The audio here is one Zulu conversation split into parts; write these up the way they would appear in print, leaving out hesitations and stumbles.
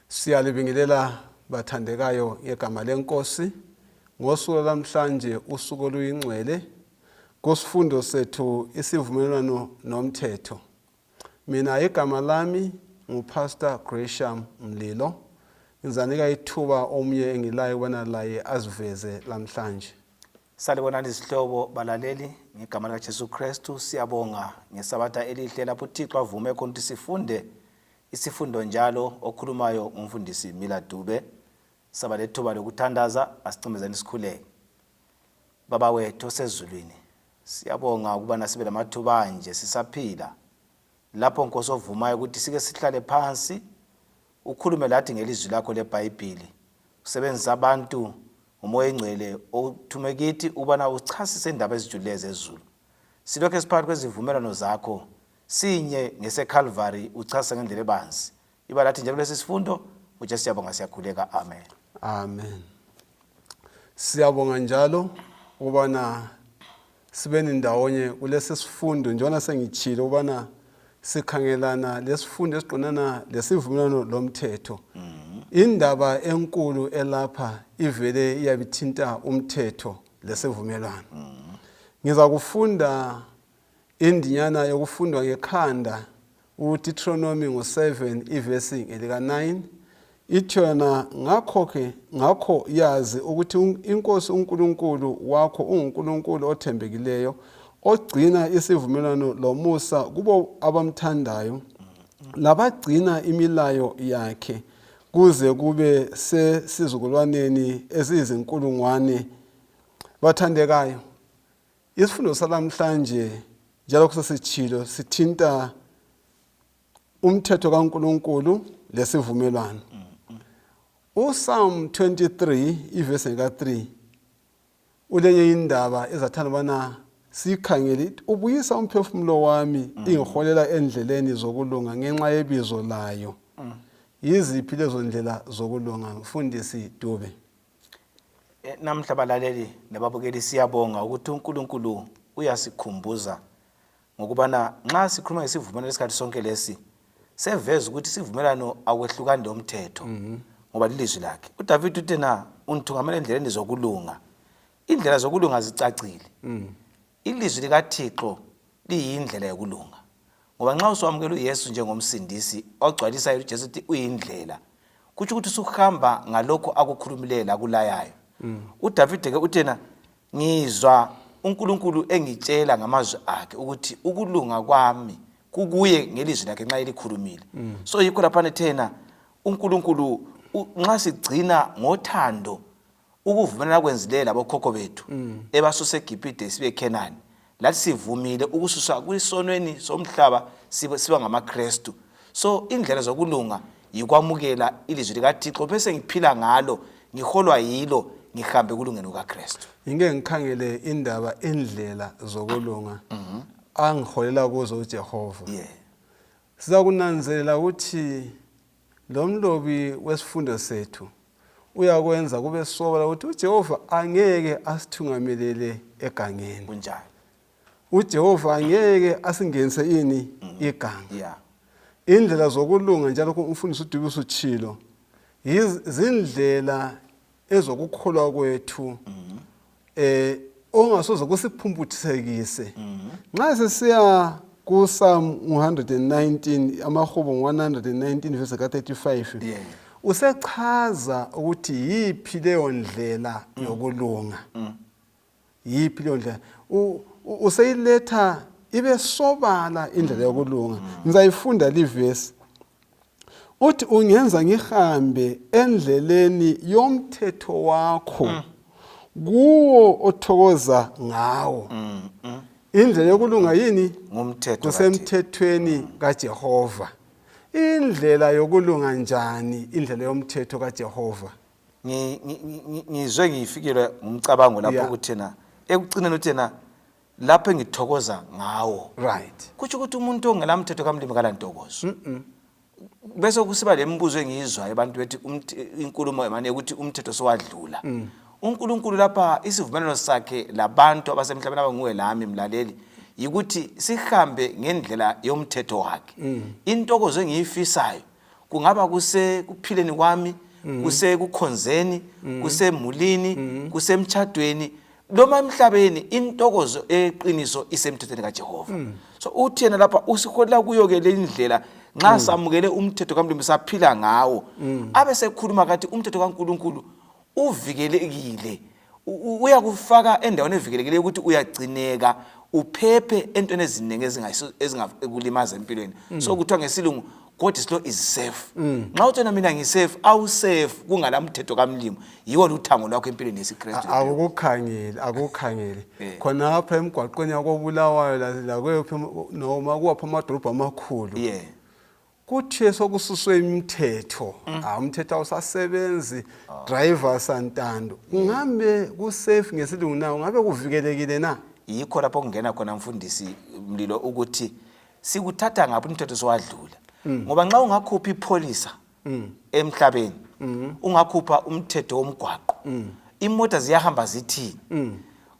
Siyalibingelela bathandekayo ngegama lenkosi ngosuku lamhlanje usuku oluyingcwele kusifundo sethu isivumelwano nomthetho. Mina igama lami nguPastor GRESHAM MLILO. Ngizanika ithuba omunye engilayo ubona laye aziveze lamhlanje. Salibonani izihlobo balaleli ngegama likaJesu Kristu siyabonga ngesabatha elihle lapho uThixo avume khona ukuthi sifunde isifundo njalo okhulumayo umfundisi Miladube. Saba lethuba lokuthandaza asicimezeni isikhuleke. Baba wethu osezulwini siyabonga ukuba nasibe lamathuba nje sisaphila lapho Nkosi ovumayo ukuthi sike sihlale phansi ukhulume lathi ngelizwi lakho leBhayibheli. Usebenzisa abantu umoya engcwele othume kithi ubana uchasise indaba ezijulileyo zezulu. Silokho esiphakathi kwezivumelwano zakho sinye ngeseCalvary uchasisa ngendlela ebanzi. Iba lathi nje kulesi sifundo uJesu siyabonga siyakhuleka. Amen. Amen. Siyabonga njalo ubana sibe ndawonye kulesi sifundo njona sengichilo ubana sikhangelana lesifundo esiqonana lesivumelwano lomthetho. Indaba enkulu elapha ivele iyabithinta umthetho lesivumelwano. Ngiza kufunda indinyana yokufundwa ngekhanda uDITERONOMI ngo7 ivesi elika 9. Ithona ngakho yazi ukuthi inkosi uNkulunkulu wakho unguNkulunkulu othembekileyo ogcina isivumelwano lomusa kubo abamthandayo labagcina imilayo yakhe kuze kube sesizukulwaneni ezizinkulungwane. Bathandekayo, isifundo salamhlanje njalo kusesichilo sithinta umthetho kaNkulunkulu lesivumelwano. uPsalm 23 ivesi ka3 ulenye indaba ezathanda bana sikhangele ubuyisa umphefumulo wami ingiholela endleleni zokulunga ngenxa yebizo layo. Yiziphi lezo ndlela zokulunga mfundisi Dube? Namhla balaleli nababukeli siyabonga ukuthi uNkulunkulu uyasikhumbuza ngokubana nxa sikhuluma ngesivumelwano esikhathi sonke lesi seveza ukuthi sivumelwano akwehlukani lomthetho ngoba lilizwi lakhe. uDavid uthena unithungamela endleleni zokulunga. Indlela zokulunga zicacile. Ilizwi likaThixo liyindlela yokulunga. Ngoba nxa uswamukela uYesu njengomsindisi ogcwalisayo uJesu uthi uyindlela, kuthi ukuthi usuhamba ngalokho akukhulumilela akulayayo. uDavid ke uthena ngizwa uNkulunkulu engitshela ngamazwi akhe ukuthi ukulunga kwami kukuye ngelizwi lakhe nxa elikhulumile. So yikho lapha thena uNkulunkulu nxa sigcina ngothando ukuvumelana kwenzilela labokhokho bethu ebasuse eGibhithe sibe eKhenani, lathi sivumile ukususa kwisonweni somhlaba siba ngamaKristu. So indlela zokulunga yikwamukela ilizwi likaThixo bese ngiphila ngalo, ngiholwa yilo, ngihambe kulungeni kukaKristu. Ngike ngikhangele indaba endlela zokulunga angiholela kuzo uJehova. Siza kunanzelela ukuthi lo mlobi wesifundo sethu uyakwenza kube sobala ukuthi uJehova angeke asithungamelele egangeni. Kunjani? uJehova angeke asingenise ini iganga. Indlela zokulunga njalo umfundisi uDube usuchilo izindlela ezokukholwa kwethu ongasoze kusiphumputhekise. Nxa sesiya kuPsalm 119 AMAHUBO 119 verse ka35 usechaza ukuthi yiphi leyo ndlela yokulunga. Yiphi leyo ndlela useyiletha ibe sobala indlela yokulunga. Ngizayifunda livesi uthi ungenza ngihambe endleleni yomthetho wakho kuwo othokoza ngawo. Indlela yokulunga yini? Ngumthetho. Kusemthethweni kaJehova. Indlela yokulunga njani indlela yomthetho kaJehova? Ngizwe ngifikile ngumcabango lapho ukuthena ekucineni uthena lapho ngithokoza ngawo. Right. Kuthi ukuthi umuntu ongelamthetho kamlimi kalantokozo. Bese kusiba lembuzo engizwa abantu bethi inkulumo emane ukuthi umthetho sowadlula. uNkulunkulu lapha isivumelwano sakhe labantu abasemhlabeni abanguwe lami mlaleli yikuthi sihambe ngendlela yomthetho wakhe. Intokozo engiyifisayo kungaba kuphileni kwami, kukhonzeni, kusemulini, kusemchadweni, noma emhlabeni intokozo eqiniso isemthethweni kaJehova. So uthi yena lapha usikholela kuyo ke le indlela nxa samukele umthetho kaMlungu saphila ngawo, abe sekhuluma kathi umthetho kaNkulunkulu uvikelekile, uyakufaka endaweni evikelekile ukuthi uyagcineka, uphephe entweni eziningi ezingakulimaza empilweni. So kuthiwa ngesilungu God's law is safe. Nxa uthena mina ngisafe, awusafe kungalamthetho kaMlungu, yiwo luthango lwakho empilweni yesiKristu. Akukhangele khonapha emgwaqweni yakobulawayo lakwephi noma kuwapha amadolobha amakhulu. Yeah. Kuthiwe sokususwe imithetho, umthetho awusasebenzi, drivers antando. Ungabe kusafe ngesilungu nawo, ngabe kuvikelekile na? Yikho lapho kungena khona mfundisi Mlilo ukuthi sikuthatha ngaphi umthetho sowadlula. Ngoba nxa ungakhupha ipolisa emhlabeni, ungakhupha umthetho womgwaqo, imota ziyahamba zithini,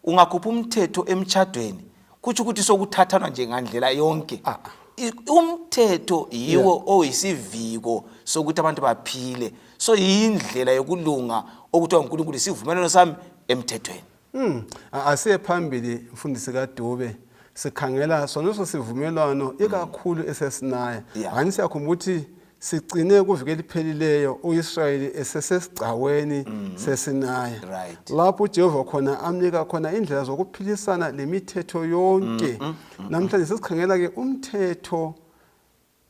ungakhupha umthetho emchadweni, kuthi ukuthi sokuthathanwa nje ngandlela yonke. Umthetho yiwo oyisiviko sokuthi abantu baphile. So yindlela yokulunga okuthiwa uNkulunkulu isivumelwano sami emthethweni. Asiye phambili mfundisi kaDube, sikhangela soneso sivumelwano ikakhulu esesinaya. Hani siyakhumbula ukuthi sigcine kuvikela iphelileyo uIsrayeli esesesigcaweni sesinaya. Lapho uJehova khona amnika khona indlela zokuphilisana lemithetho yonke. Namhlanje sesikhangela ke umthetho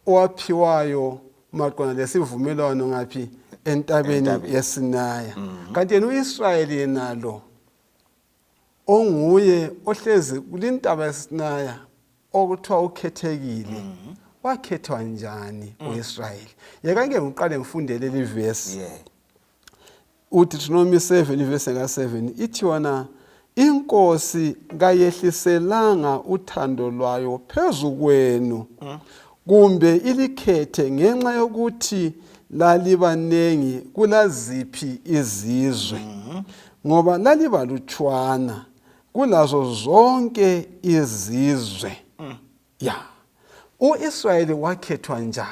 owaphiwayo maqondana lesivumelwano ngaphi entabeni yesinaya. Kanti yena uIsrayeli nalo onguye ohlezi kulintaba yesinaya okuthiwa ukhethekile, wakhethwa njani uIsrayeli? Yeke ngeke ngiqale ngifundele le verse. DITERONOMI 7 verse ka7 ithi wona inkosi kayehliselanga uthando lwayo phezu kwenu kumbe ilikhethe ngenxa yokuthi lalibanengi kulaziphi izizwe, ngoba lalibalutshwana kulazo zonke izizwe. uIsrayeli wakhethwa njani?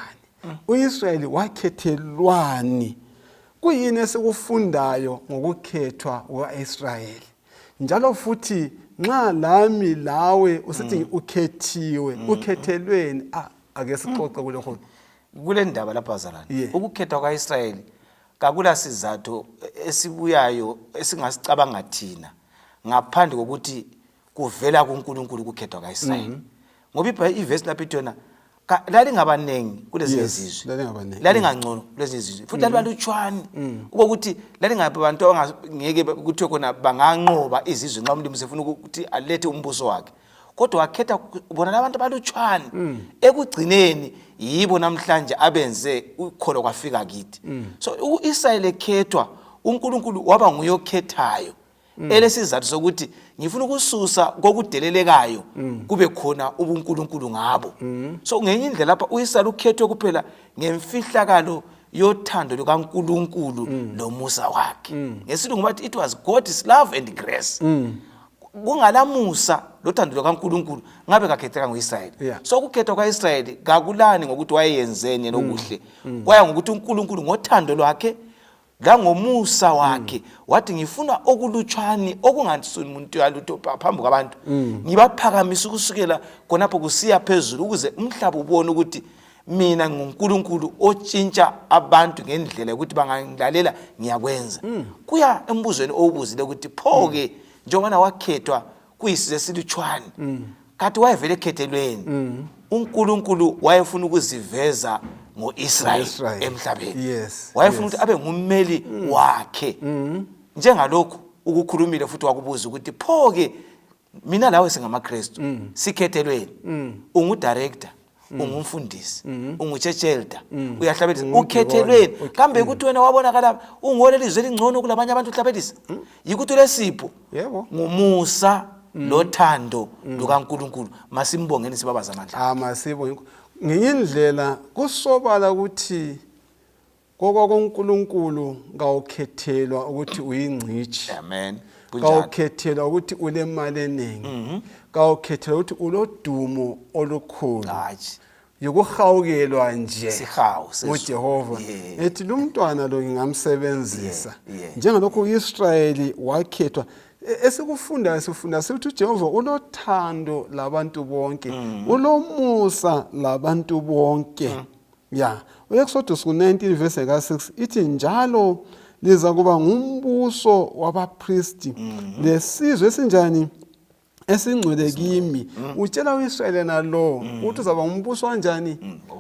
uIsrayeli wakhethelwani? Kuyini esikufundayo ngokukhethwa kukaIsrayeli? Njalo futhi nxa lami lawe usithi ukhethiwe, ukhethelweni, ake sixoxe kulokho. Kule ndaba lapha bazalwane, ukukhethwa kwaIsrayeli kakula sizathu esibuyayo esingasicabanga thina ngaphandle kokuthi kuvela kuNkulunkulu ukukhethwa kaIsrayeli. Ngoba iverse lapha ithi yona lalingabanengi kulezi izizwe, lalingangcono kulezi izizwe, futhi lalibalutshwana, ukuthi lalingabantu abangeke kuthiwe khona banganqoba izizwe nxa uMlungu sefuna ukuthi alethe umbuso wakhe. Kodwa wakhetha bona labantu abalutshwana, ekugcineni yibo namhlanje abenze ukholo kwafika kithi. So uIsrayeli ekhethwa, uNkulunkulu waba nguye okhethayo, elesizathu sokuthi ngifuna ukususa kokudelelekayo kube khona ubuNkulunkulu ngabo. So ngenye indlela lapha uIsrayeli ukhethwe kuphela ngemfihlakalo yothando lukaNkulunkulu lomusa wakhe. Ngesilungu bathi it was God's love and grace. Kungalamusa lothando lukaNkulunkulu ngabe kakhetheka ngoIsrayeli. So ukukhethwa kwaIsrayeli kakulani ngokuthi wayenzeni lokuhle, kwaya ngokuthi uNkulunkulu ngothando lwakhe la ngomusa wakhe wathi ngifuna okulutshwani okungasuni umuntu yalutho phambi kwabantu, ngibaphakamisa ukusukela khonapho kusiya phezulu ukuze umhlaba ubone ukuthi mina nguNkulunkulu otshintsha abantu ngendlela yokuthi bangilalela ngiyakwenza. Kuya embuzweni owubuzile ukuthi pho-ke njengoba wakhethwa kuyisizwe esilutshwana, kanti wayevele ekhethelweni, uNkulunkulu wayefuna ukuziveza ngoIsrayeli emhlabeni. Wayefuna ukuthi abe ngummeli wakhe. Njengalokho ukukhulumile futhi wakubuza ukuthi pho-ke mina lawe singamaKristu sikhethelweni, ungudirector, ungumfundisi, ungu-church elder, uyahlabelisa, ukhethelweni. Kambe ukuthi wena wabonakala ungoleli izwe elingcono kulabanye abantu uhlabelisa? Yikuthi lesipho ngumusa lothando lukaNkulunkulu. Masimbongeni sibabaza amandla. Masibonge. Ngenye indlela kusobala ukuthi kokuNkulunkulu ngawukhethelwa ukuthi uyingcici. Amen. Kawukhethelwa ukuthi ulemali eningi. Kawukhethelwa ukuthi ulodumo olukhulu. yokuhawukelwa nje Sihawu, uJehova Yeah. ethi lo mntwana lo ngingamsebenzisa Yeah. njengalokho uIsrayeli wakhethwa esikufundayo sifunda sithi uJehova unothando labantu bonke ulomusa labantu bonke ya uEksodus 19 verse ka6 ithi njalo liza kuba ngumbuso wabapristi lesizwe esinjani esingcwele kimi utshela uIsrayeli nalo uthi uzaba ngumbuso kanjani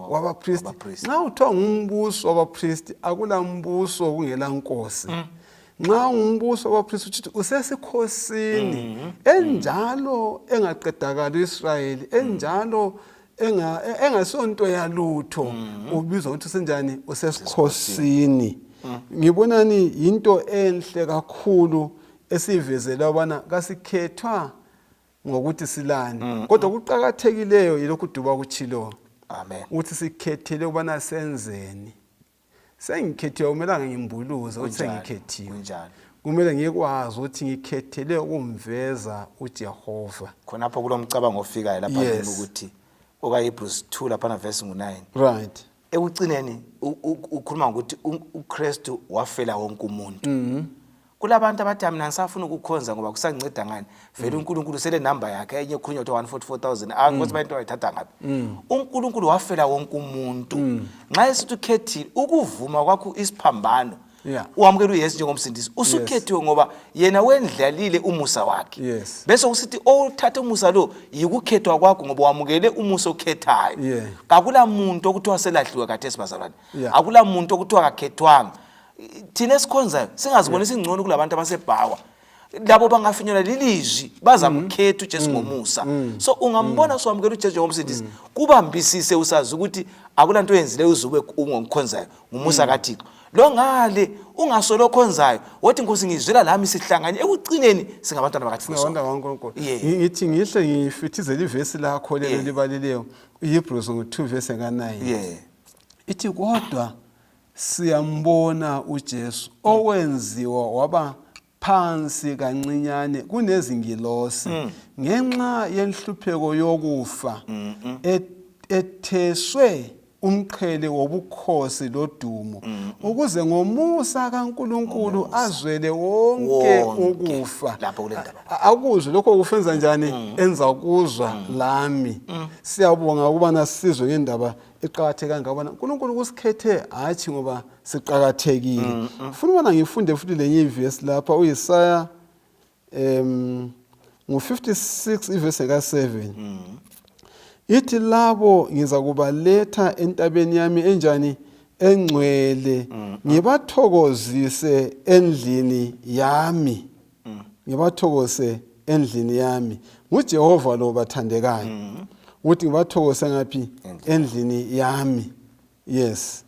wabapristi nxa uthiwa ngumbuso wabapristi akulambuso kungela nkosi nxa ungumbuso wabapristi uthi usesikhosini enjalo engaqedakala uIsrayeli enjalo engasonto yalutho ubizwa ukuthi senjani usesikhosini ngibonani into enhle kakhulu esivezela ubana kasikhethwa ngokuthi silani kodwa kuqhakathekileyo yilokhu duba kuchilo Amen. uthi sikhethele ubana senzeni sengikhethiwe umelanga ngimbuluze uthi sengikhethiwe Kunjalo. kumele ngikwazi ukuthi ngikhethele ukumveza uJehova Khonapho kulomcabango ofikayo lapha Yes. ukuthi okaHebrews 2 lapha verse 9. right Ekugcineni ukhuluma ukuthi uKristu wafela wonke umuntu. Kulabantu abathi mina ngisafuna ukukhonza ngoba kusanginceda ngani vele uNkulunkulu sele number yakhe enye khulunywa ukuthi 144,000 angothi bayinto ayithatha ngapi uNkulunkulu wafela wonke umuntu nxa esithi ukhethile ukuvuma kwakho isiphambano Yeah. uwamukela uYesu njengomsindisi usukhethiwe ngoba yena wendlalile umusa wakhe Yes. bese usithi othatha umusa lo yikukhethwa kwakho ngoba wamukele umusa okhethayo Yeah. akula muntu okuthiwa selahliwe khathesi bazalwane Yeah. akula muntu okuthiwa akakhethwanga thina esikhonzayo singazibona singcono kulabantu abasebhawa labo bangafinyela lilizwi bazamkhetha uJesu ngomusa so ungambona siwamukela uJesu njengomsindisi kubambisise usazi ukuthi akulanto yenzile uzube ungomkhonzayo ngumusa kaThixo lo ngale ungasolo khonzayo wathi Nkosi ngizwela lami sihlanganye ekugcineni singabantwana bakaThixo ngabantwana bakaNkulunkulu Yeah. ngithi ngihle ngifithizele ivesi lakho lelo libalileyo uHebrews 2 verse ka9 yeah ithi kodwa siyambona uJesu owenziwa waba phansi kancinyane kunezingilosi ngenxa yenhlupheko yokufa etheswe umqhele wobukhosi lodumo ukuze ngomusa kaNkulunkulu azwele wonke ukufa lapho kule ndaba akuzwe lokho kufenza njani enza kuzwa lami siyabonga ukubana sizwe ngendaba eqhakatheka ngabana uNkulunkulu kusikhethe hathi ngoba siqhakathekile ufuna ubana ngifunde futhi lenye ivesi lapha uIsaya ngo56 ivesi ka7 ithi labo ngiza kubaletha entabeni yami enjani engcwele ngibathokozise endlini yami ngibathokoze endlini yami nguJehova lo bathandekayo uthi ngibathokoze ngaphi endlini yami yes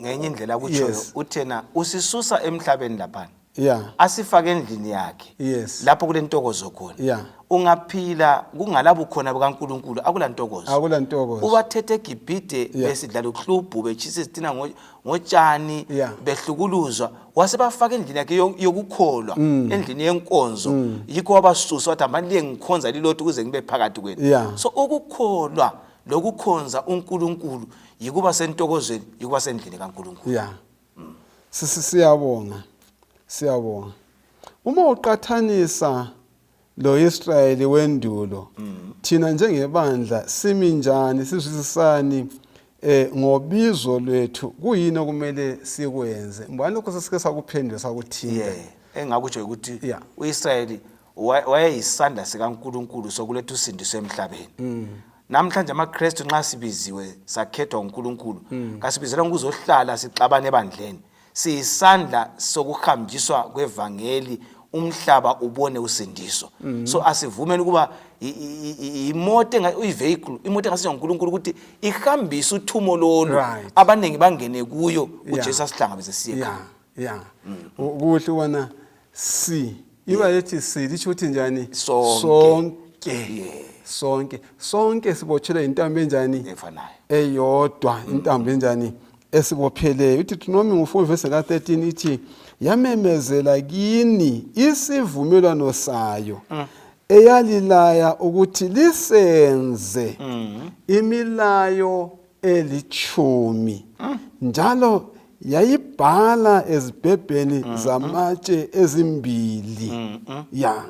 ngenye indlela kutshoyo Yes. uthena usisusa emhlabeni lapha yeah asifake endlini yakhe yes lapho kule ntokozo khona yeah ungaphila kungalabo khona bakaNkulunkulu akula ntokozo akula ntokozo ubathethe eGibhite besidlala uhlubhu bechisa izitina ngotshani Yeah. behlukuluzwa wasebafaka endlini yakhe yokukholwa endlini yenkonzo yikho wabasusa wathi amaliye ngikhonza lilothu kuze ngibe phakathi kwenu Yeah. so ukukholwa lokukhonza uNkulunkulu yikuba sentokozweni yikuba sendlini kaNkulunkulu yeah siyabonga siyabonga uma uqathanisa lo Israyeli wendulo thina njengebandla simi njani sizwisisani ngobizo lwethu kuyini okumele sikwenze mbani lokho sesike sakuphendula sakuthinta yeah engakutsho ukuthi Yeah. uIsrayeli wayeyisandla sikaNkulunkulu sokuletha usindiso emhlabeni namhlanje amaKristu nxa sibiziwe sakhethwa uNkulunkulu kasibizelwa ukuzohlala sixabane ebandleni siyisandla sokuhambiswa kwevangeli umhlaba ubone usindiso so asivumeni kuba imoto uyivehicle imoto engasetshenziswa uNkulunkulu ukuthi ihambise uthumo lolu Right. abaningi bangene kuyo uJesu asihlangabeze siye yeah yeah kuhle ubona iba yethi lisho ukuthi njani sonke sibotshelwe intambo enjani efanayo eyodwa intambo enjani esibopheleyo uDitERONOMI 4 verse ka13 ithi yamemezela kini isivumelwano sayo eyalilaya ukuthi lisenze imilayo elithumi njalo yayibhala ezibhebheni zamatshe ezimbili ya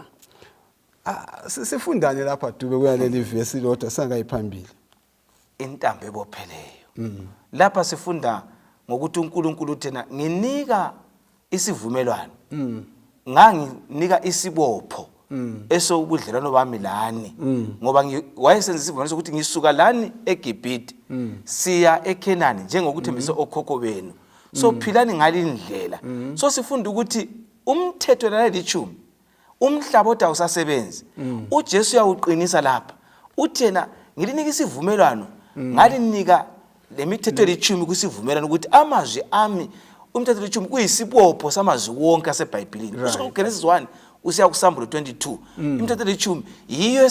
sifundane lapha dube kuyaleli verse lodwa sangayiphambili intambo ebopheleyo lapha sifunda ngokuthi uNkulunkulu thena nginika isivumelwano nganginika isibopho esokubudlelwano bami lani ngoba wayesenza isivumelwano sokuthi ngisuka lani eGibhite siya eKhenani njengokuthembisa okhokho benu so philani ngalindlela so sifunda ukuthi umthetho nalelithumi umhlaba oda usasebenzi uJesu uyawuqinisa lapha uthena ngilinika isivumelwano ngalinika lemithetho elithumi kusivumelwano ukuthi amazwi ami umthetho elithumi kuyisibopho samazwi wonke aseBhayibhelini kuGenesis 1 usiya kuSambulo 22 imithetho elithumi yiyo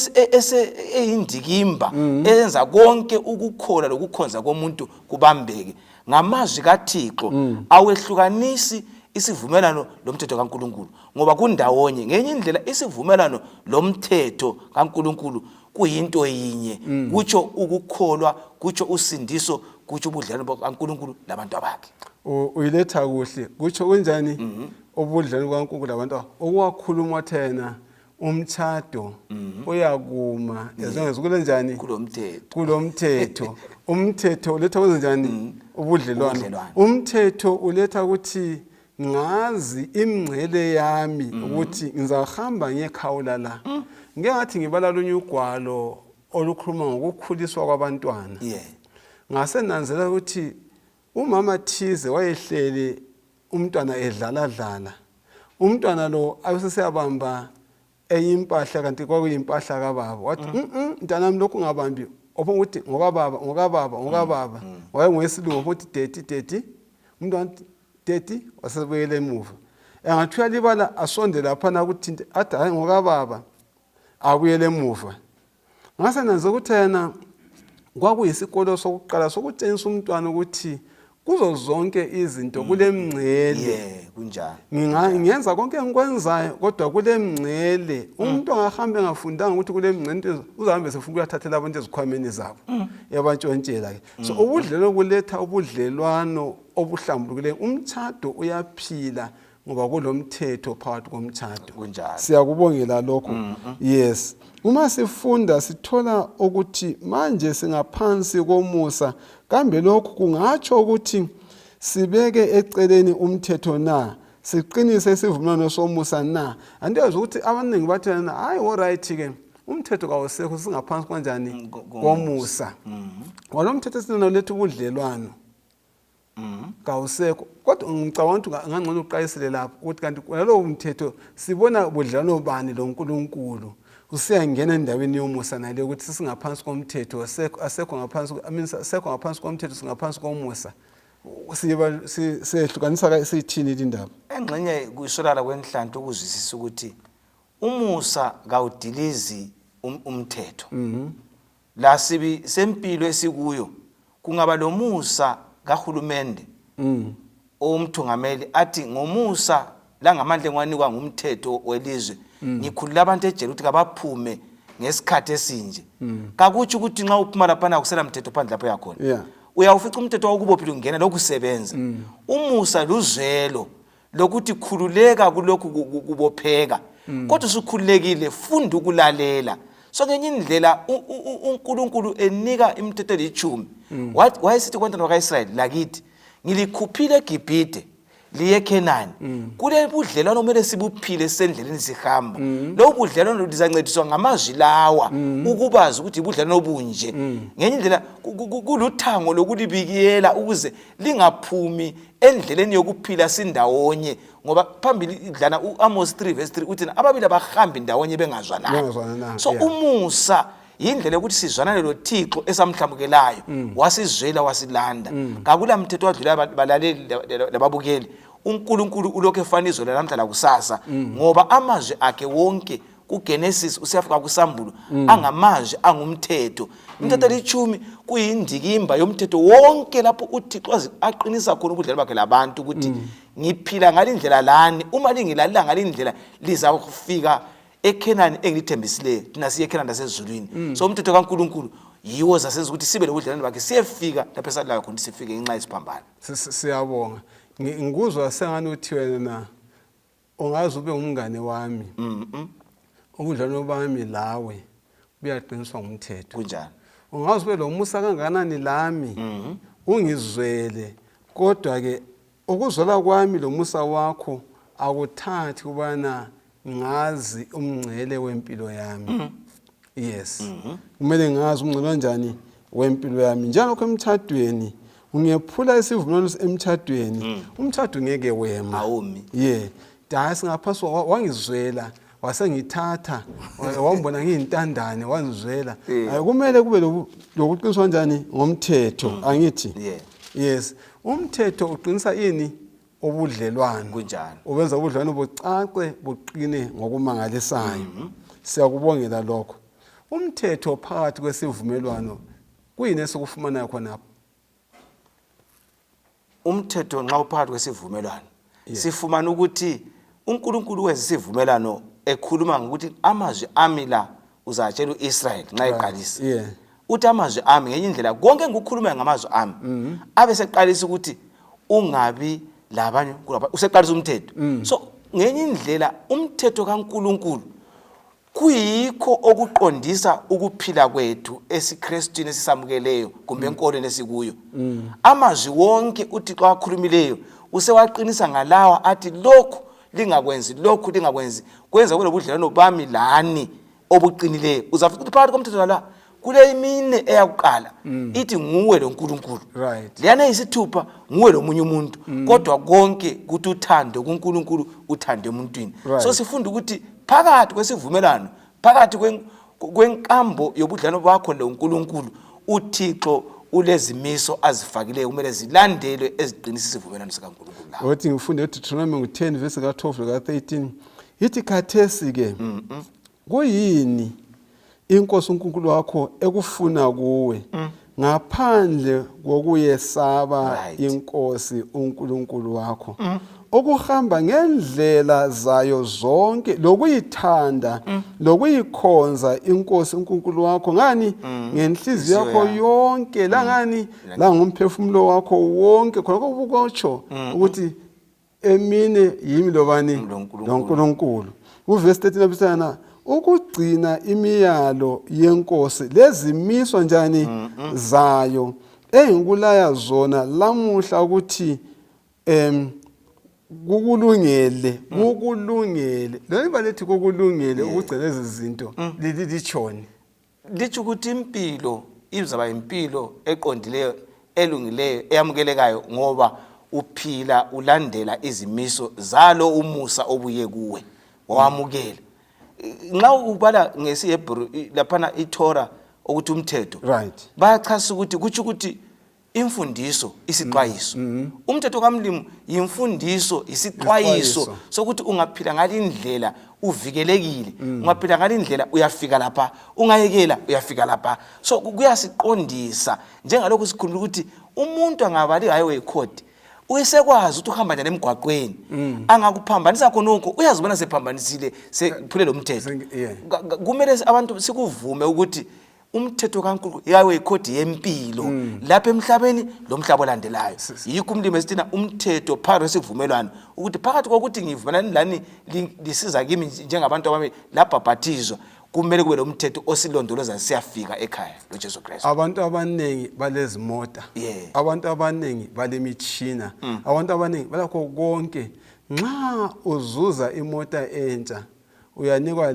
eyindikimba eyenza konke ukukhola lokukhonza komuntu kubambeke ngamazwi kaThixo awehlukanisi isivumelwano lomthetho kaNkuluNkulu ngoba kundawonye ngenye indlela isivumelwano lomthetho kaNkuluNkulu kuyinto yinye kutsho ukukholwa kutsho usindiso kutsho ubudlelwano kaNkuluNkulu labantu bakhe uyiletha kuhle kutsho kunjani ubudlelwano kaNkuluNkulu labantu okwakhuluma thena umtshado uyakuma yazonke kulenjani kulomthetho umthetho uletha kunjani ubudlelwano umthetho uletha ukuthi ngazi imngcele yami ukuthi ngizahamba ngekhawula la ngeke ngathi ngibala lunye ugwalo olukhuluma ngokukhuliswa kwabantwana ngasenanzela ukuthi umama thize wayehlele umntwana edlala umntwana lo ayeseyabamba eyimpahla kanti kwakuyimpahla kababa wathi mntanami lokhu ngabambi ukuthi ngokababa wayengowesilungu ukuthi daddy umntwana daddy wasebuyele emuva engathiya libala asonde lapha na ukuthi athi hayi ngokababa abuyele emuva ngasenanze ukuthi yena kwakuyisikolo sokuqala sokutshengisa umntwana ukuthi kuzo zonke izinto kulemngcele kunjani ngenza konke engikwenzayo kodwa kulemngcele umuntu angahambe engafundanga ukuthi kulemngcele uzahambe sefuna ukuyathathela abantu ezikhwameni zabo yabantshontshela ke so ubudlelwano buletha ubudlelwano obuhlambulukileyo umtshado uyaphila ngoba kulomthetho phakathi komtshado siyakubongela lokho yes uma sifunda sithola ukuthi manje singaphansi komusa kambe lokhu kungatsho ukuthi sibeke eceleni umthetho na siqinise isivumelwano somusa na andiyazi ukuthi abaningi bathana hayi alright ke umthetho kawusekho singaphansi kanjani komusa walomthetho sinona lethu ubudlelwano kawusekho kodwa ngicabanga ukuthi ngangcono uqayisele lapho ukuthi kanti nalowo umthetho sibona ubudlelwano bani loNkulunkulu usiyangena endaweni yomusa nale ukuthi singaphansi komthetho asekho ngaphansi komthetho singaphansi komusa siyehlukanisa siyithini indaba engxenye kuyisolala kwenhlanhla ukuzwisisa ukuthi umusa kawudilizi umthetho la sibi sempilo esikuyo kungaba lomusa kahulumende omthungameli athi ngomusa la ngamandla engwanikwa ngumthetho welizwe ngikhulula abantu ejele ukuthi kabaphume ngesikhathi esinje kakuthi ukuthi nxa uphuma lapha na kusela mthetho phandle lapho yakhona uyawufica umthetho wokubophila ungena lokusebenza umusa luzwelo lokuthi khululeka kulokhu kubopheka kodwa usukhululekile funda ukulalela so ngenye indlela uNkulunkulu enika imithetho elithumi wayesithi kwabantwana bakaIsrayeli lakithi ngilikhuphile eGibhite liye eKhenani kule budlelwano kumele sibuphile sendleleni sihamba lo budlelwano lizancediswa ngamazwi lawa ukubazi ukuthi ibudlelwano obunje ngenye indlela kuluthango lokulibikiyela ukuze lingaphumi endleleni yokuphila sindawonye ngoba phambili idlana uAmos 3 verse 3 uthi ababili abahambi ndawonye bengazwanana so umusa yindlela ukuthi sizwanane lo Thixo esamhlamukelayo wasizwela wasilanda kakula mthetho wadlula balaleli lababukeli uNkulunkulu ulokho efanizwe namhla la kusasa ngoba amazwi akhe wonke kuGenesis usiyafika kuSambulo angamazwi angumthetho imithetho elithumi kuyindikimba yomthetho wonke lapho uThixo aqinisa khona ubudlelwano bakhe labantu ukuthi ngiphila ngalindlela lani uma lingilalela ngalindlela lizakufika eKenani engilithembisileyo thina siye eKenani nasezulwini so umthetho kaNkuluNkulu yiwo zasenza ukuthi sibe lobudlelwano bakhe siyefika lapho esalayo khona sifike ngenxa yesiphambano. Siyabonga. Ngikuzwa sengani uthi wena ungaze ube umngane wami. Ubudlelwano bami lawe buyaqiniswa ngumthetho. Kunjani? Ungaze ube lo musa kanganani lami ungizwele kodwa ke ukuzwela kwami lo musa wakho akuthathi kubana ngazi umngcele wempilo yami. Yes. Kumele ngazi umngcele kanjani wempilo yami. Njalo emthadweni ungephula isivumelwano emthadweni umthado ngeke wema. Awumi. Dasi ngaphasi wangizwela wasengithatha wambona ngiyintandane wangizwela. Kumele kube lokuqiniswa kanjani ngomthetho angithi. Yes. Umthetho uqinisa ini obudlelwano. Kunjani? Ubenza ubudlelwano bucace buqine ngokumangalisayo. Siyakubongela lokho. Umthetho phakathi kwesivumelwano kuyini esikufumana khona? Umthetho nxa uphakathi kwesivumelwano sifumana ukuthi uNkulunkulu wenza isivumelwano ekhuluma ngokuthi amazwi ami la uzatshela uIsrael nxa eqalisa. Uthi amazwi ami ngenye indlela konke ngikukhuluma ngamazwi ami abe seqalisa ukuthi ungabi labanye useqalisa umthetho. So ngenye indlela umthetho kaNkulunkulu kuyikho okuqondisa ukuphila kwethu esiKristwini esisamukeleyo kumbe enkolweni esikuyo. Amazwi wonke uThixo akhulumileyo usewaqinisa ngalawa athi lokhu lingakwenzi lokhu lingakwenzi kwenza kube lobudlelwano bami lani obuqinileyo. Uzafika ukuthi phakathi komthetho la kule imine eyakuqala ithi nguwe lo Nkulunkulu. Leyana isithupha nguwe lo munye umuntu kodwa konke kuthi uthando kuNkulunkulu uthande emuntwini. So sifunda ukuthi phakathi kwesivumelwano phakathi kwenkambo yobudlelwano bakho loNkulunkulu uThixo ulezimiso azifakileyo kumele zilandelwe eziqinisa isivumelwano sikaNkulunkulu la. Wathi ngifunde uDitheronomi 10 verse ka12 ka 13 ithi khathesi ke kuyini inkosi uNkulunkulu wakho ekufuna kuwe ngaphandle kokuyesaba inkosi uNkulunkulu wakho okuhamba ngendlela zayo zonke lokuyithanda lokuyikhonza inkosi uNkulunkulu wakho ngani ngenhliziyo yakho yonke la ngani la ngomphefumulo wakho wonke khona kubukotsho ukuthi emine yimi lobani loNkulunkulu. Uverse 13 abisana ukugcina imiyalo yenkosi lezimiswa njani zayo engikulaya zona lamuhla ukuthi kukulungele lo ibalethi kukulungele ukugcina lezi zinto litshoni lithi ukuthi impilo izaba impilo eqondileyo elungileyo eyamukelekayo ngoba uphila ulandela izimiso zalo umusa obuye kuwe wamukela. Nxa ubala ngesiHebheru laphana iTorah ukuthi umthetho bayachasa ukuthi kuthi ukuthi imfundiso isixwayiso. Umthetho kaMlimo yimfundiso isixwayiso sokuthi ungaphila ngalindlela uvikelekile ungaphila ngalindlela uyafika lapha ungayekela uyafika lapha. So kuyasiqondisa njengalokho sikhuluma ukuthi umuntu angabali highway code uyisekwazi ukuthi uhamba njani emgwaqweni angakuphambanisa khonokho uyazibona sephambanisile sephule lo mthetho. Kumele abantu sikuvume ukuthi umthetho kaNkulunkulu yawe ikhodi yempilo lapha emhlabeni lo mhlaba olandelayo. Yikho umlimo esitina umthetho phakathi kwesivumelwano ukuthi phakathi kokuthi ngivumelana lani lisiza kimi njengabantu abami labhabhathizwa kumele kube lo mthetho osilondoloza siyafika ekhaya loJesu Kristu. Abantu abanengi balezimota, abantu abanengi balemitshina, abantu abanengi balakho konke. Nxa uzuza imota entsha uyanikwa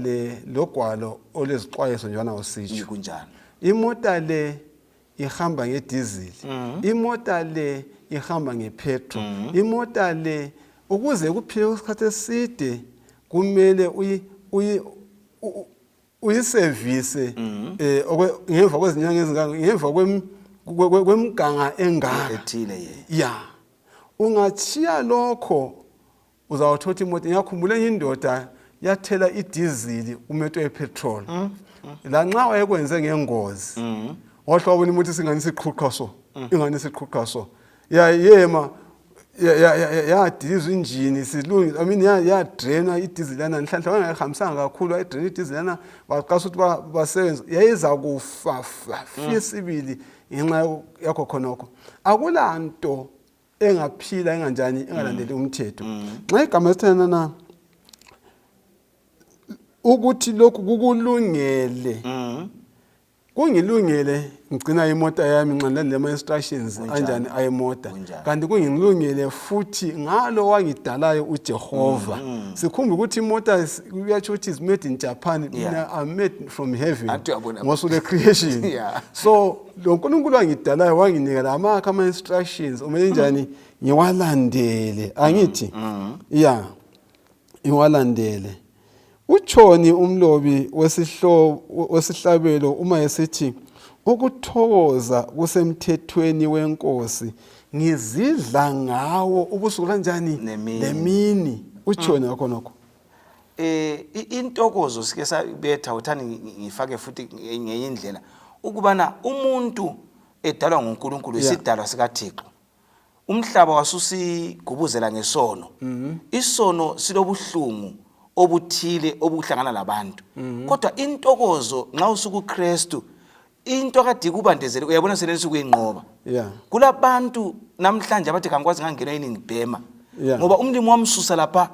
logwalo olezixwayiso njana usitsho. Kunjani? Imota le ihamba ngediesel, imota le ihamba ngepetrol, imota le ukuze kuphile isikhathi eside kumele uyiservice ngemva kwezinyanga ezingaka ngemva kwemganga engaka ethile ungachiya lokho uzawuthola imoto. Ngiyakhumbula indoda yathela idiesel umeto epetrol la nxa wayekwenze ngengozi ngohlobo imoto isingani siqhuqha so ingani siqhuqha so yema yadizwa injini silungi I mean yadrainwa idizili lana nhlanhla wangahambisanga kakhulu wayidraina idizili lana baqasa ukuthi basebenze yayiza kufa fisibili ngenxa yakho khonokho akulanto engaphila enganjani engalandeli umthetho nxa igama sithana na ukuthi lokhu kukulungele kungilungele ngicina imota yami nxa lema instructions anjani ayimota kanti kungilungele futhi ngalo wangidalayo uJehova sikhumba ukuthi imota uyatsho ukuthi is made in Japan are made from heaven ngosule creation so lo nkulunkulu wangidalayo wanginika ama instructions umele njani ngiwalandele angithi ngiwalandele Uchoni umlobi wesihlabelo uma esithi ukuthokoza kusemthethweni wenkosi ngizidla ngawo ubusuku kanjani nemini uchoni akho nokho intokozo sike sabetha uthani ngifake futhi ngenye indlela ukubana umuntu edalwa nguNkulunkulu isidalwa sikaThixo umhlaba wasusigubuzela ngesono isono silobuhlungu obuthile obuhlangana labantu kodwa intokozo nxa usuku Kristu into kade kubandezele uyabona senelisa ukuyinqoba kulabantu namhlanje abathi kangikwazi ngangena yini ngibhema ngoba umlimo wamsusa lapha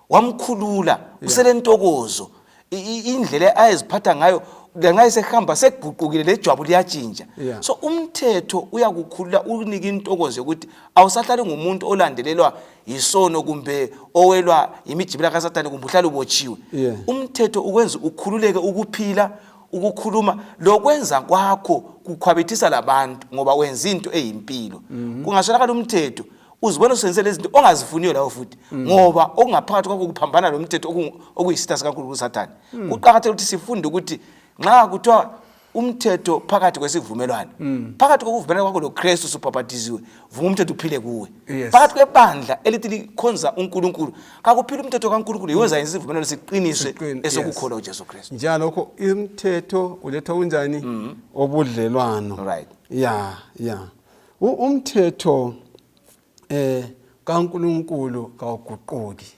wamkhulula usele intokozo indlela ayeziphatha ngayo ngenxa isehamba seguqukile lejwabu liyatshintsha so umthetho uyakukhulula unika intokozo ukuthi awusahlali ngumuntu olandelelwa yisono kumbe owelwa imijibila kaSathane kumbe uhlala ubotshiwe umthetho ukwenza ukhululeke ukuphila ukukhuluma lokwenza kwakho kukhwabithisa labantu ngoba wenza into eyimpilo kungaswelakala umthetho uzibona usenze lezi zinto ongazifuniyo lawo futhi ngoba okungaphakathi kwakho kuphambana lomthetho okuyisita sikaNkulunkulu uSathane kuqhakathekile ukuthi sifunde ukuthi nxa kuthiwa umthetho phakathi kwesivumelwano phakathi kokuvumelana kwakho loKristu usubhabhatiziwe vuma umthetho uphile kuwe phakathi kwebandla elithi likhonza uNkulunkulu kakuphila umthetho kaNkulunkulu iwenza isivumelwano siqiniswe esokukholwa uJesu Kristu njalo lokho umthetho uletha unjani obudlelwano umthetho kaNkulunkulu kawuguquki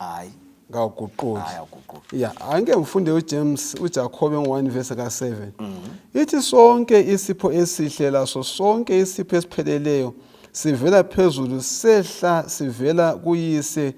kawuguquki ake mfunde uJames uJakobe 1 verse ka7 ithi sonke isipho esihle laso sonke isipho esipheleleyo sivela phezulu sehla sivela kuyise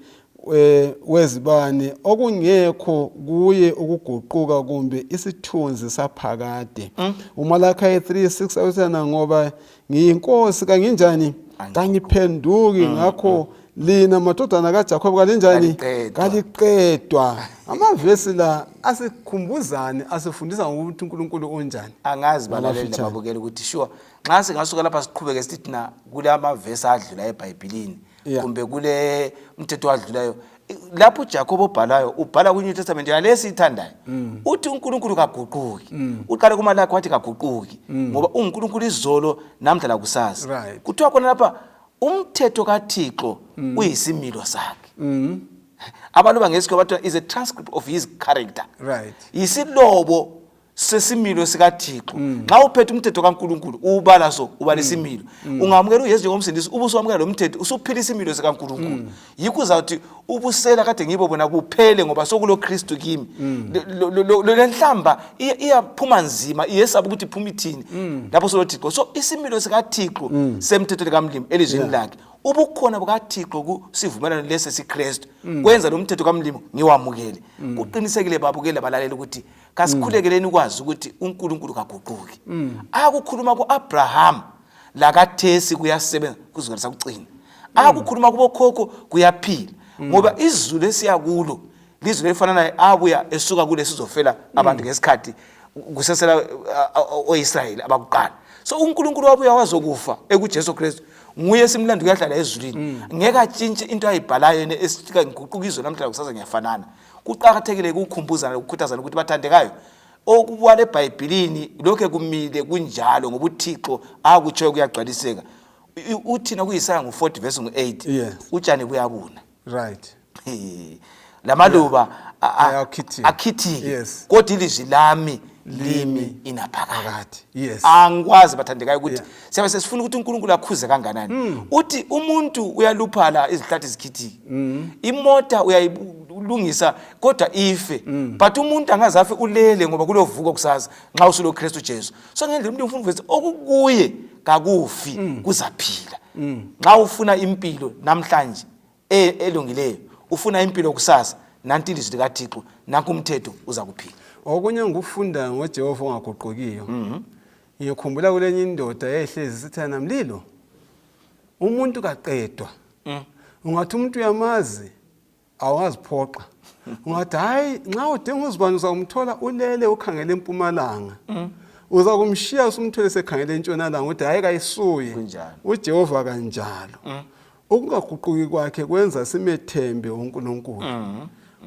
wezibane okungekho kuye ukuguquka kumbe isithunzi saphakade uMalaki 3:6 awuthana ngoba ngiyinkosi kanginjani kangiphenduki ngakho lina madodana kaJakobe kalinjani kaliqedwa amavesi la asikhumbuzane asifundisa ukuthi uNkulunkulu onjani angazi balaleli nababukeli ukuthi sure nxa singasuka lapha siqhubeke sithi na kule amavesi adlula eBhayibhelini kumbe kule umthetho adlulayo lapho uJakobe obhalayo ubhala kwiNew Testament yalesi ithandayo uthi uNkulunkulu kaguquki uqale kuMalaki wathi kaguquki ngoba uNkulunkulu izolo namhla lakusasa kuthiwa khona lapha umthetho kaThixo uyisimilo sakhe abantu bangesikho bathi is a transcript of his character isilobo sesimilo sikaThixo nxa uphethe umthetho kaNkulunkulu ubala so ubala isimilo ungamukela uYesu njengomsindisi ubusuwamukela lo mthetho usuphila isimilo sikaNkulunkulu yikho uzathi ubusela kade ngibo bona kuphele ngoba sokulo Kristu kimi le nhlamba iyaphuma nzima iyesaba ukuthi iphuma ithini lapho solo Thixo so isimilo sikaThixo semthetho kaMlimo elizweni lakhe ubukhona bukaThixo kusivumelano lesi siKristu kwenza lo mthetho kaMlimo ngiwamukele kuqinisekile babukele balaleli ukuthi kasikhulekeleni ukwazi ukuthi uNkulunkulu kaguquki akukhuluma kuAbraham lakaThesi kuyasebenza kuzwe sakucina akukhuluma kubokhokho kuyaphila ngoba izulu esiyakulo lizwe lefana naye abuya esuka kule sizofela abantu ngesikhathi kusesela oIsrael abakuqala so uNkulunkulu wabuya wazokufa ekuJesu Kristu nguye simlando kuyahlala ezulwini ngeke atshintshe into ayibhalayo esifika ngiguquka izwe namhla kusasa ngiyafanana kuqhakathekile ukukhumbuzana ukukhuthazana ukuthi bathandekayo okubwala eBhayibhelini lokho kumile kunjalo ngoba uThixo akutsho kuyagcwaliseka uthina kuyiSaya ngo40 verse ngo8 utshani buyabuna lamaluba akhithike kodwa ilizwi lami limi inaphakade. Yes. Angikwazi bathandekayo ukuthi siyabe sesifuna ukuthi uNkulunkulu akhuze kanganani. Uthi umuntu uyaluphala izihlathi zikhithike. Imota uyayilungisa kodwa ife. But umuntu angazafe ulele ngoba kulovuka kusasa nxa usulo Kristu Jesu. So ngendlela umuntu ufuna uveze okukuye kakufi kuzaphila. Nxa ufuna impilo namhlanje elungileyo, ufuna impilo kusasa, nanti ilizwi likaThixo, nanku umthetho uza kuphila. Okunye ngufunda ngoJehova ongaguqukiyo. Ngikhumbula kulenye indoda ehlezi sithana MLILO. Umuntu kaqedwa. Ungathi umuntu uyamazi awaziphoqa. Ungathi hayi nxa udinga uzibani uzamthola ulele ukhangele empumalanga. Uza kumshiya usumthole sekhangele entshonalanga uthi hayi kayisuye. uJehova kanjalo. Ukungaguquki kwakhe kwenza simethembe uNkulunkulu.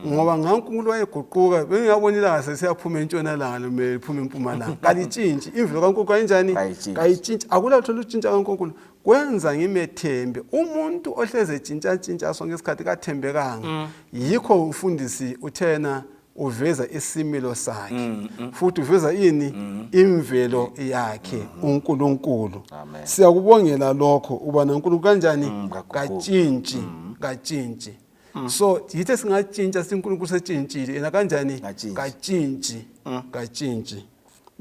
Ngoba ngaNkulunkulu wayeguquka bengiyabonila ngase siyaphuma entshonalanga noma iphuma empumalanga. Kalitshintshi imvelo kaNkulunkulu kanjani? Kayitshintshi. Akulatho lutshintsha kaNkulunkulu. Kwenza ngimethembe umuntu ohleze etshintsha sonke isikhathi kathembekanga. Yikho umfundisi uthena uveza isimilo sakhe. Futhi uveza ini? Imvelo yakhe uNkulunkulu. Siyakubongela lokho ubana uNkulunkulu kanjani? Katshintshi. So yithe singatshintsha siNkulunkulu setshintshile yena kanjani? Katshintshi.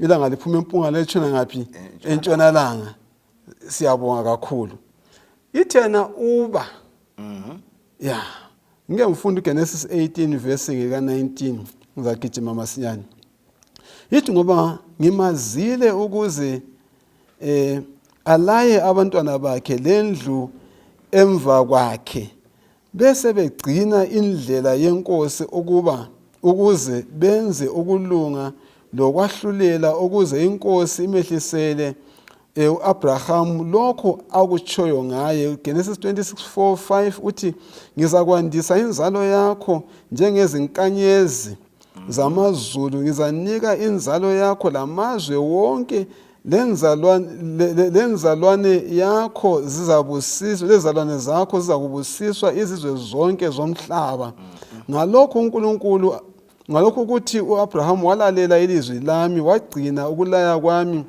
Ilanga liphuma empumalanga letshona ngaphi? Entshonalanga. Siyabonga kakhulu. Ithena uba. Yeah. Ngike ngifunda uGenesis 18 verse ngeka 19 ngizagijima masinyane. Yithi ngoba ngimazile ukuze alaye abantwana bakhe lendlu emva kwakhe bese begcina indlela yenkosi ukuze benze ukulunga lokwahlulela ukuze inkosi imehlisele uAbraham lokho akutshoyo ngaye. Genesis 26:4-5 uthi ngizakwandisa inzalo yakho njengezinkanyezi zamazulu, ngizanika inzalo yakho lamazwe wonke, lenzalwane yakho zizabusiswa, lezalwane zakho zizakubusiswa izizwe zonke zomhlaba. Ngalokho uNkulunkulu, ngalokho ukuthi uAbraham walalela ilizwi lami wagcina ukulaya kwami,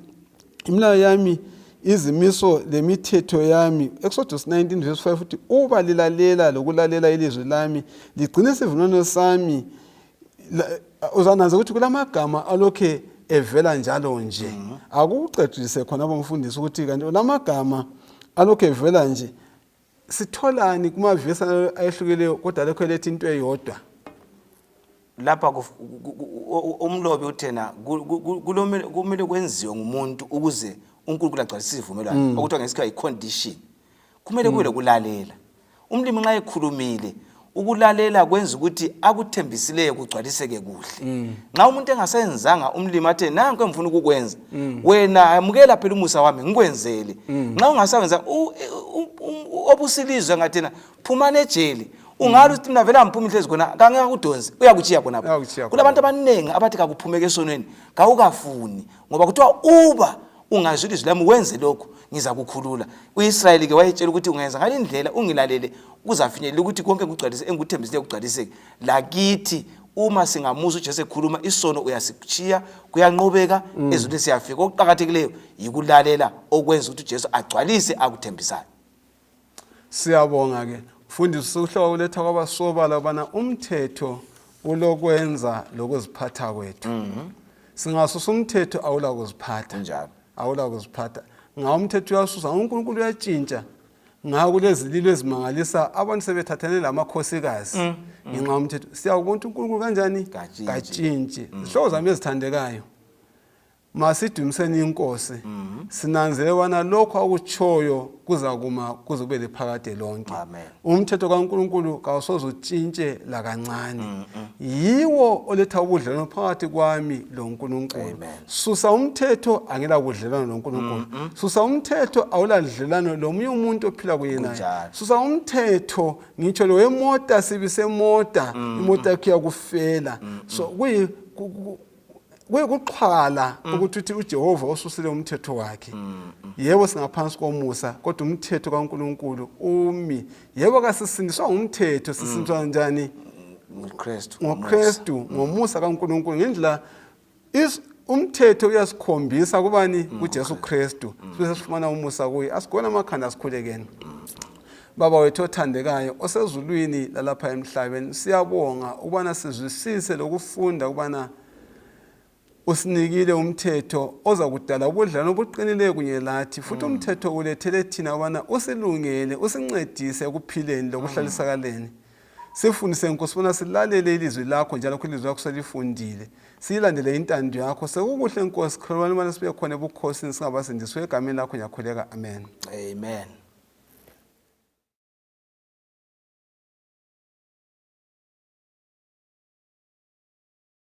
imilayo yami, izimiso lemithetho yami. Exodus 19:5 uthi uba lilalela lokulalela ilizwi lami ligcina isivumelwano sami. Uzananza ukuthi kulamagama alokhe evela njalo nje. Akuqedise khona abamfundisi ukuthi kanti lamagama alokhe evela nje sitholani kumavesi ayehlukileyo kodwa lokho lethi into eyodwa. Lapha umlobi uthena kumele kwenziwe ngumuntu ukuze uNkulunkulu agcwalise isivumelwano okuthiwa ngesikhathi icondition. Kumele kube lokulalela. Umlimi nxa ekhulumile ukulalela kwenza ukuthi akuthembisileyo kugcwaliseke kuhle. Nxa umuntu engasenzanga umlimi athe nanku engifuna ukukwenza, wena amukela phela umusa wami ngikwenzele. Nxa ungasawenza obusilizwe ngathena phumana ejele. Ungathi uthi mina vela ngiphuma inhlezi khona kangeke akudonse uyakuchiya khona lapho. Kulabantu abanengi abathi kakuphumeke esonweni kawukafuni ngoba kuthiwa uba ungazwile izwi lami wenze lokho ngiza kukhulula. uIsrayeli ke wayetshela ukuthi ungenza ngale indlela ungilalele kuzafinyelela ukuthi konke kugcwalise engikuthembisile kugcwaliseke. Lakithi uma singamusa uJesu ekhuluma isono uyasichiya kuyanqobeka ezweni siyafika. Okuqhakathekileyo yikulalela okwenza ukuthi uJesu agcwalise akuthembisayo. Siyabonga ke mfundisi uhloko uletha kwabasobala ubana umthetho ulokwenza lokuziphatha kwethu. Singasusa umthetho awula kuziphatha njalo. Awula kuziphatha. Nga umthetho uyasusa uNkulunkulu uyatshintsha. Nga kulezililo ezimangalisa abantu sebethathane lamakhosikazi. Ngenxa umthetho siyakubona uNkulunkulu kanjani? Katshintshi. Ihlobo zami ezithandekayo. Masidumiseni inkosi. Sinanzele wana lokho akutshoyo kuzakuma kuzobe lephakade lonke. Umthetho kaNkulunkulu kawusoze utshintshe la kancane. Yiwo oletha ubudlelwano phakathi kwami loNkulunkulu. Susa umthetho angela budlelwano loNkulunkulu. Susa umthetho awuladlelwano lomunye umuntu ophila kuyena. Susa umthetho ngitsho lo emota sibisemota imota yakhe yakufela. So kuxhwala ukuthi uJehova ususile umthetho wakhe. Yebo singaphansi komusa kodwa umthetho kaNkulunkulu umi. Yebo kasisindiswa umthetho sisindiswa kanjani? ngoKristu. Ngomusa kaNkulunkulu ngendlela umthetho uyasikhombisa kubani kuJesu Kristu bese sifumana umusa kuye asigona amakhanda asikhulekeni. Baba wethu othandekayo osezulwini lalapha emhlabeni siyabonga ukubana sizwisise lokufunda ukubana usinikile umthetho oza kudala ubudlelwano obuqinileyo kunye lathi futhi umthetho ulethele thina ukubana usilungele usincedise ekuphileni lokuhlalisakaleni. Sifundise Nkosi bona silalele ilizwi lakho njalo ilizwi lakho selifundile siyilandele intando yakho sekukuhle Nkosi khona ubana sibe khona ebukhosini singabasindiswe egameni lakho ngiyakhuleka amen. Amen.